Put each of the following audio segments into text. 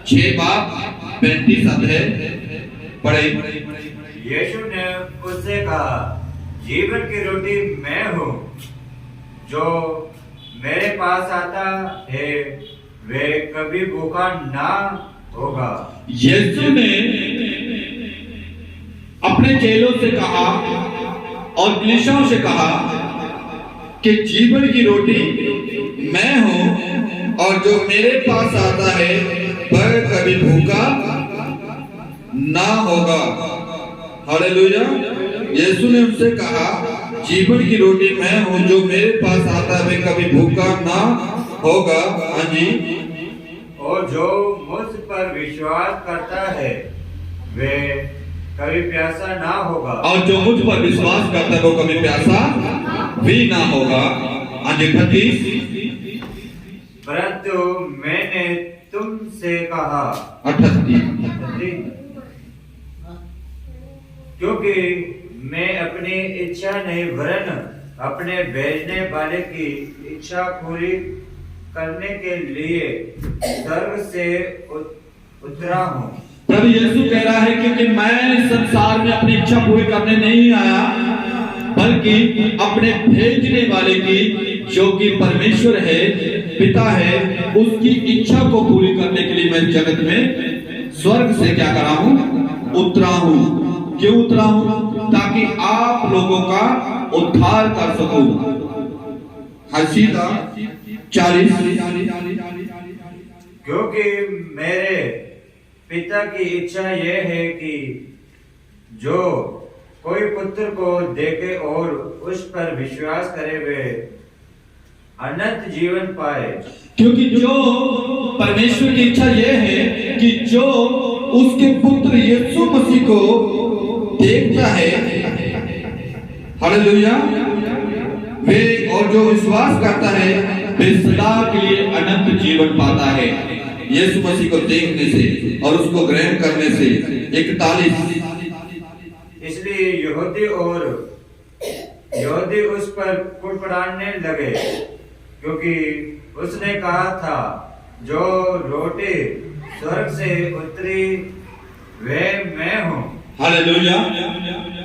6 बाब 35 अध्याय पढ़े। यीशु ने उससे कहा, जीवन की रोटी मैं हूँ, जो मेरे पास आता है वे कभी भूखा ना होगा। यीशु ने अपने चेलों से कहा और कलीसियाओं से कहा कि जीवन की रोटी मैं हूं और जो मेरे पास आता है वह कभी भूखा ना होगा। हालेलुया। यीशु ने उनसे कहा, जीवन की रोटी मैं हूं, जो मेरे पास आता है वह कभी भूखा ना होगा। हाँ जी। और जो मुझ पर विश्वास करता है वे कभी प्यासा ना होगा। और जो मुझ पर विश्वास करता है वो कभी प्यासा भी ना होगा। आज 38। परंतु मैंने तुमसे कहा, 38, क्योंकि मैं अपनी इच्छा नहीं वरन अपने भेजने वाले की इच्छा पूरी करने के लिए स्वर्ग से उतरा हूँ। प्रभु यीशु कह रहा है क्योंकि मैं संसार में अपनी इच्छा पूरी करने नहीं आया, बल्कि अपने भेजने वाले की, जो कि परमेश्वर है, पिता है, उसकी इच्छा को पूरी करने के लिए मैं जगत में स्वर्ग से क्या करा हूं? उतरा हूं। क्यों उतरा हूं? ताकि आप लोगों का उद्धार कर सकूं। हसीदा 40। क्योंकि मेरे पिता की इच्छा यह है कि जो कोई पुत्र को देखे और उस पर विश्वास करे वे अनंत जीवन पाए। क्योंकि जो परमेश्वर की इच्छा यह है कि जो उसके पुत्र यीशु मसीह को देखता है, हालेलुया, वे और जो विश्वास करता है वे सदा के लिए अनंत जीवन पाता है। यीशु मसीह को देखने से और उसको ग्रहण करने से। 41। इसलिए यहूदी उस पर कुड़कुड़ाने लगे, क्योंकि उसने कहा था, जो रोटी स्वर्ग से उतरी वे मैं हूँ। हालेलुया।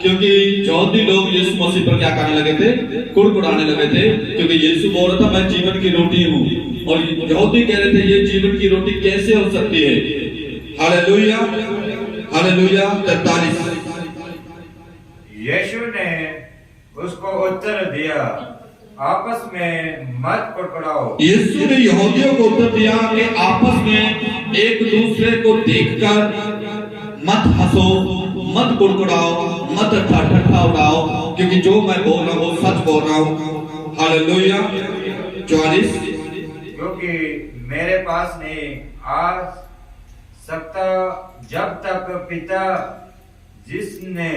क्योंकि यहूदी लोग यीशु मसीह पर क्या करने लगे थे? कुड़कुड़ाने लगे थे, क्योंकि यीशु बोल रहा था मैं जीवन की रोटी हूँ, और यहूदी कह रहे थे ये जीवन की रोटी कैसे हो सकती है? Hallelujah, hallelujah. 43। यीशु ने उसको उत्तर दिया, आपस में मत कुड़कुड़ाओ। यीशु ने यहूदियों को उत्तर दिया कि आपस में एक दूसरे को देखकर मत हंसो, मत कुड़कुड़ाओ, मत ठट्ठा उड़ाओ, क्योंकि जो मैं बोल रहा हूँ सच बोल रहा हूँ। हालेलुया। 44। क्योंकि मेरे पास नहीं आ सकता जब तक पिता जिसने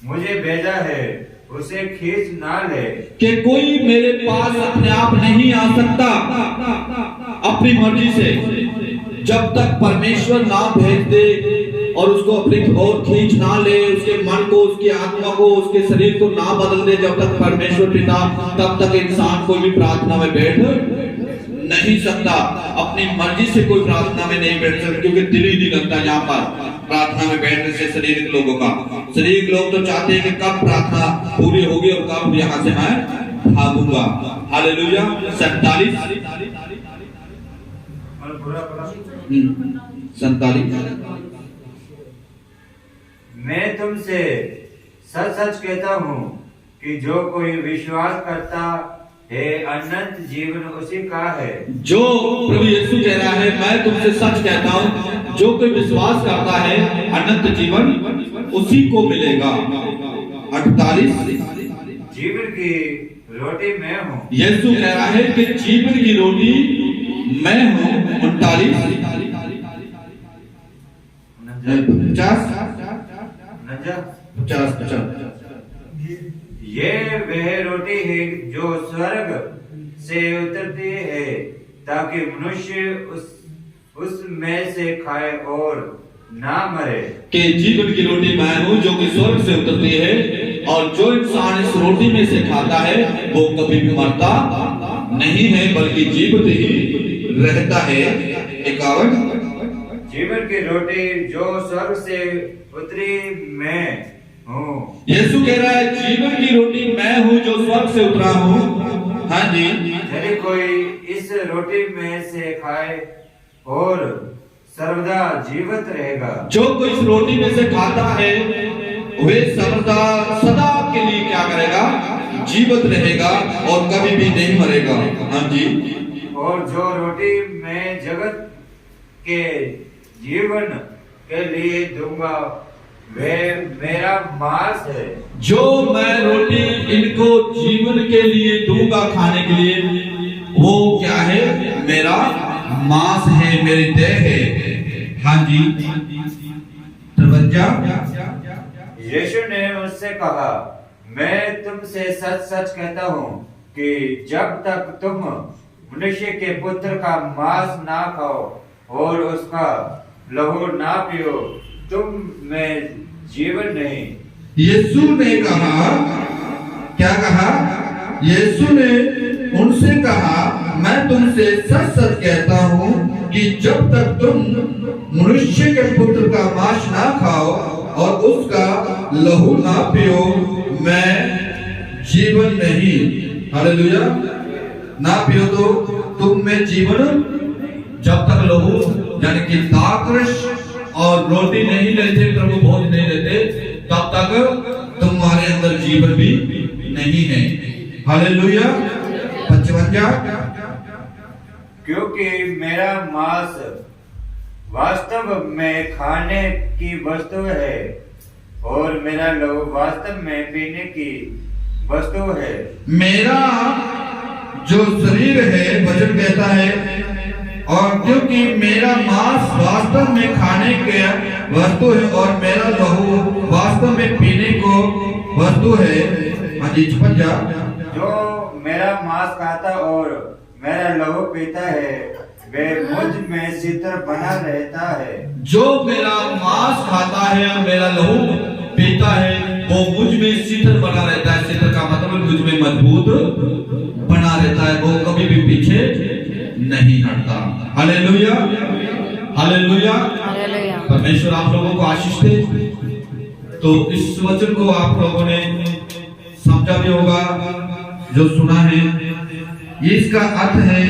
मुझे भेजा है उसे खींच ना ले। कि कोई मेरे पास अपने आप नहीं आ सकता अपनी मर्जी से, जब तक परमेश्वर ना भेज दे और उसको अपनी ओर खींच ना ले, उसके मन को, उसकी आत्मा को, उसके शरीर को ना बदल दे, जब तक परमेश्वर पिता, तब तक इंसान कोई भी प्रार्थना में बैठ नहीं सकता। अपनी मर्जी से कोई प्रार्थना में नहीं बैठ सकता, क्योंकि दिल ही नहीं लगता यहाँ पर प्रार्थना में बैठने से शारीरिक लोगों का। शारीरिक लोग तो चाहते हैं कि कब प्रार्थना पूरी होगी और कब यहाँ से मैं भागूंगा। हालेलुया। 47। 47। मैं तुमसे सच सच कहता हूँ कि जो कोई विश्वास करता है अनंत जीवन उसी का है। जो प्रभु यीशु कह रहा है, मैं तुमसे सच कहता हूँ, जो कोई विश्वास करता है अनंत जीवन उसी को मिलेगा। 48। जीवन की रोटी मैं हूँ। यीशु कह रहा है कि जीवन की रोटी मैं हूँ। 49। 50। ये वह रोटी है जो स्वर्ग से उतरती है, ताकि मनुष्य उसमें से खाए और ना मरे। कि जीवन की रोटी मैं हूँ जो कि स्वर्ग से उतरती है, और जो इंसान इस रोटी में से खाता है वो कभी भी मरता नहीं है, बल्कि जीवित ही रहता है। 51। जीवन की रोटी जो स्वर्ग से उतरी मैं हूँ। यीशु कह रहा है जीवन की रोटी मैं हूँ जो स्वर्ग से उतरा हूँ। हाँ जी। यदि कोई इस रोटी में से खाए और सर्वदा जीवित रहेगा, जो कोई इस रोटी में से खाता है वे सर्वदा सदा के लिए क्या करेगा? जीवित रहेगा और कभी भी नहीं मरेगा। हाँ जी। और जो रोटी मैं जगत के जीवन के लिए दूंगा वे मेरा मांस है। जो मैं रोटी इनको जीवन के लिए दूंगा खाने के लिए, वो क्या है? मेरा मांस है, मेरी देह है। हाँ जी। 53। यीशु ने उससे कहा, मैं तुमसे सच सच कहता हूँ कि जब तक तुम मनुष्य के पुत्र का मांस ना खाओ और उसका लहू ना पियो, तुम में जीवन नहीं। यीशु ने कहा, क्या कहा? यीशु ने उनसे कहा, मैं तुमसे सच सच कहता हूँ कि जब तक तुम मनुष्य के पुत्र का मांस ना खाओ और उसका लहू ना पियो, मैं जीवन नहीं। हालेलुया। ना पियो तो तुम में जीवन, जब तक लहू यानी कि दाखरस और रोटी नहीं लेते, प्रभु भोज नहीं लेते, तब तक तुम्हारे अंदर जीवन भी नहीं है। हालेलुया। 55। क्योंकि मेरा मांस वास्तव में खाने की वस्तु है और मेरा लहू वास्तव में पीने की वस्तु है। मेरा जो शरीर है, वचन कहता है, और क्योंकि मेरा मांस वास्तव में खाने के वस्तु है और मेरा लहू वास्तव में पीने को वस्तु है। हाँ जी। 56। जो मेरा मांस खाता और मेरा लहू पीता है वे मुझ में शीतल बना रहता है। जो मेरा मांस खाता है और मेरा लहू पीता है वो मुझ में शीतल बना रहता है। शीतल का मतलब मुझ में मजबूत बना रहता है, वो कभी भी पीछे नहीं हटता। हालेलुया। हालेलुया। परमेश्वर आप लोगों को आशीष दे। तो इस वचन को आप लोगों ने समझा भी होगा, जो सुना है। इसका अर्थ है